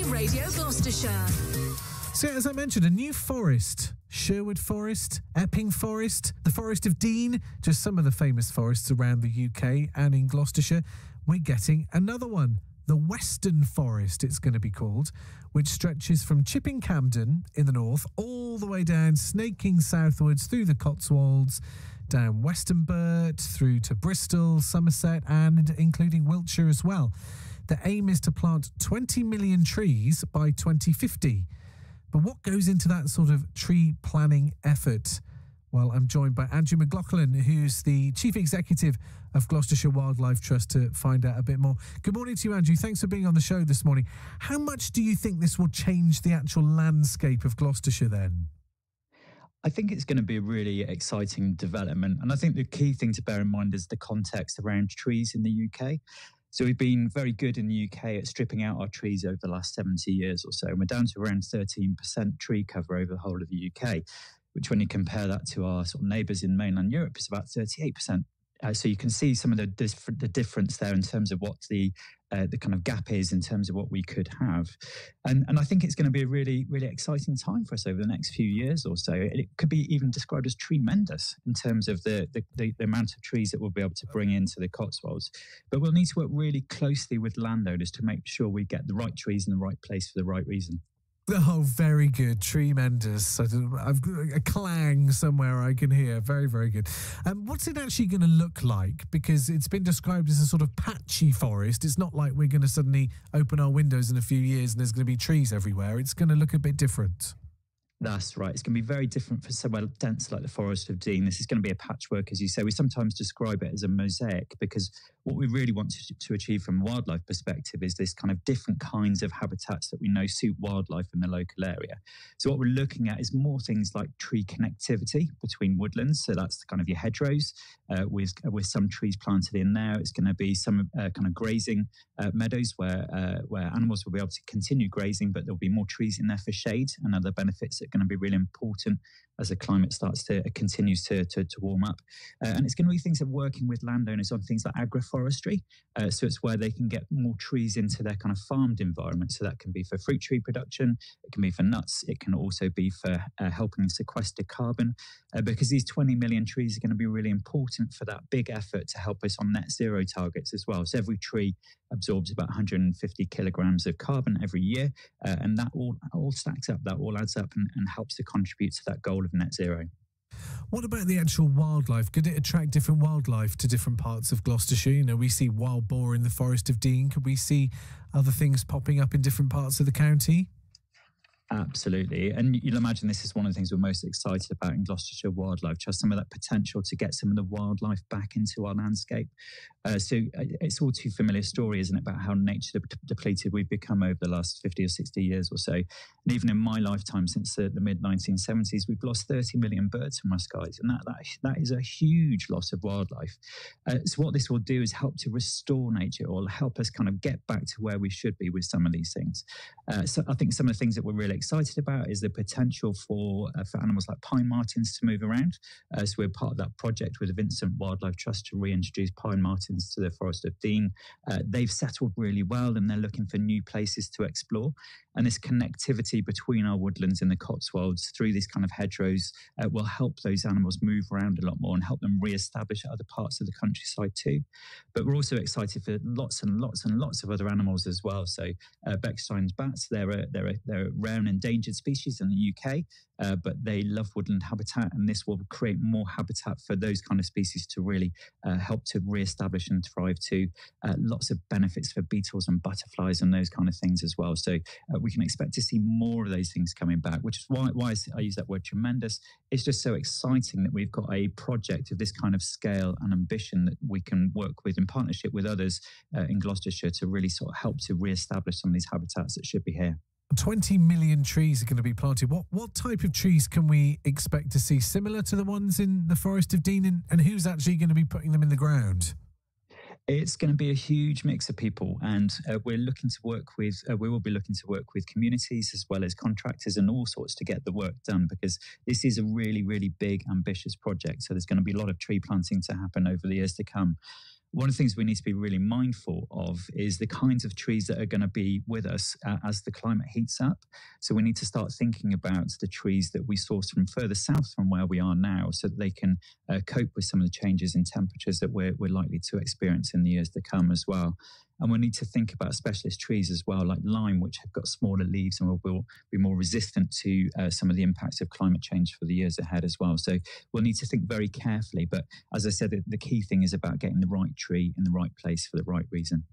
Radio Gloucestershire. So, as I mentioned, a new forest. Sherwood Forest, Epping Forest, the Forest of Dean, just some of the famous forests around the UK and in Gloucestershire. We're getting another one, the Western Forest, it's going to be called, which stretches from Chipping Campden in the north all the way down, snaking southwards through the Cotswolds, down Western Burt, through to Bristol, Somerset, and including Wiltshire as well. The aim is to plant 20 million trees by 2050. But what goes into that sort of tree planning effort? Well, I'm joined by Andrew McLaughlin, who's the Chief Executive of Gloucestershire Wildlife Trust, to find out a bit more. Good morning to you, Andrew. Thanks for being on the show this morning. How much do you think this will change the actual landscape of Gloucestershire then? I think it's going to be a really exciting development. And I think the key thing to bear in mind is the context around trees in the UK. So we've been very good in the UK at stripping out our trees over the last 70 years or so. And we're down to around 13% tree cover over the whole of the UK, which when you compare that to our sort of neighbours in mainland Europe is about 38%. So you can see some of the difference there in terms of what the kind of gap is in terms of what we could have. And I think it's going to be a really, really exciting time for us over the next few years or so. It could be even described as tremendous in terms of the amount of trees that we'll be able to bring into the Cotswolds. But we'll need to work really closely with landowners to make sure we get the right trees in the right place for the right reason. Oh, very good. Tremendous. I've got a clang somewhere I can hear. Very, very good. What's it actually going to look like? Because it's been described as a sort of patchy forest. It's not like we're going to suddenly open our windows in a few years and there's going to be trees everywhere. It's going to look a bit different. That's right. It's going to be very different for somewhere dense like the Forest of Dean. This is going to be a patchwork, as you say. We sometimes describe it as a mosaic because what we really want to achieve from a wildlife perspective is this kind of different kinds of habitats that we know suit wildlife in the local area. So what we're looking at is more things like tree connectivity between woodlands. So that's kind of your hedgerows with some trees planted in there. It's going to be some kind of grazing meadows where animals will be able to continue grazing, but there'll be more trees in there for shade and other benefits that are going to be really important as the climate continues to warm up. And it's going to be things of working with landowners on things like agroforestry. So it's where they can get more trees into their kind of farmed environment. So that can be for fruit tree production, it can be for nuts, it can also be for helping sequester carbon, because these 20 million trees are going to be really important for that big effort to help us on net zero targets as well. So every tree absorbs about 150 kilograms of carbon every year, and that all stacks up, that all adds up and helps to contribute to that goal of net zero. What about the actual wildlife? Could it attract different wildlife to different parts of Gloucestershire? You know, we see wild boar in the Forest of Dean. Could we see other things popping up in different parts of the county? Absolutely. And you'll imagine this is one of the things we're most excited about in Gloucestershire Wildlife Trust, some of that potential to get some of the wildlife back into our landscape. So it's all too familiar story, isn't it, about how nature depleted we've become over the last 50 or 60 years or so. And even in my lifetime, since the mid-1970s, we've lost 30 million birds from our skies. And that is a huge loss of wildlife. So what this will do is help to restore nature, or help us kind of get back to where we should be with some of these things. So I think some of the things that we're really excited about is the potential for animals like pine martens to move around. So we're part of that project with the Vincent Wildlife Trust to reintroduce pine martens to the Forest of Dean. They've settled really well and they're looking for new places to explore. And this connectivity between our woodlands and the Cotswolds through these kind of hedgerows will help those animals move around a lot more and help them re-establish other parts of the countryside too. But we're also excited for lots and lots and lots of other animals as well. So Beckstein's bats, they're a rare and endangered species in the UK, but they love woodland habitat, and this will create more habitat for those kind of species to really help to re-establish and thrive too. Lots of benefits for beetles and butterflies and those kind of things as well. So we can expect to see more of those things coming back, which is why I use that word tremendous. It's just so exciting that we've got a project of this kind of scale and ambition that we can work with in partnership with others in Gloucestershire to really sort of help to re-establish some of these habitats that should be here. 20 million trees are going to be planted. What type of trees can we expect to see similar to the ones in the Forest of Dean, and who's actually going to be putting them in the ground? It's going to be a huge mix of people, and we will be looking to work with communities as well as contractors and all sorts to get the work done, because this is a really, really big, ambitious project. So there's going to be a lot of tree planting to happen over the years to come. one of the things we need to be really mindful of is the kinds of trees that are going to be with us as the climate heats up. So we need to start thinking about the trees that we source from further south from where we are now, so that they can cope with some of the changes in temperatures that we're likely to experience in the years to come as well. And we need to think about specialist trees as well, like lime, which have got smaller leaves and will be more resistant to some of the impacts of climate change for the years ahead as well. So we'll need to think very carefully. But as I said, the key thing is about getting the right tree in the right place for the right reason.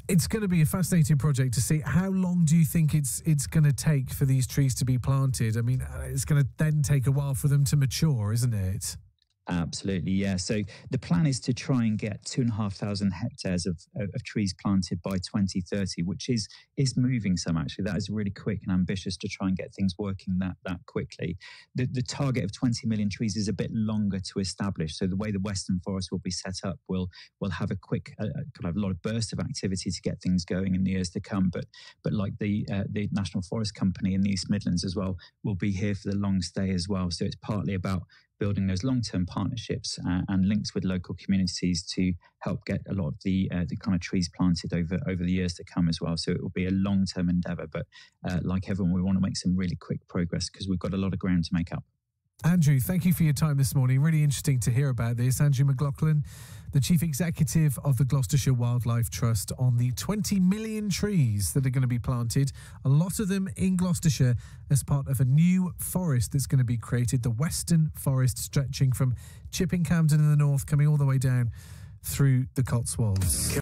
It's going to be a fascinating project to see. How long do you think it's going to take for these trees to be planted? I mean, it's going to then take a while for them to mature, isn't it? Absolutely, yeah. So the plan is to try and get 2,500 hectares of trees planted by 2030, which is moving some, actually. That is really quick and ambitious to try and get things working that quickly. The target of 20 million trees is a bit longer to establish. So the way the Western Forest will be set up will have a quick, kind of a lot of bursts of activity to get things going in the years to come. But like the National Forest Company in the East Midlands as well, will be here for the long stay as well. So it's partly about building those long-term partnerships and links with local communities to help get a lot of the kind of trees planted over the years to come as well. So it will be a long-term endeavour, but like everyone, we want to make some really quick progress because we've got a lot of ground to make up. Andrew, thank you for your time this morning. Really interesting to hear about this. Andrew McLaughlin, the Chief Executive of the Gloucestershire Wildlife Trust, on the 20 million trees that are going to be planted, a lot of them in Gloucestershire, as part of a new forest that's going to be created, the Western Forest, stretching from Chipping Campden in the north, coming all the way down through the Cotswolds.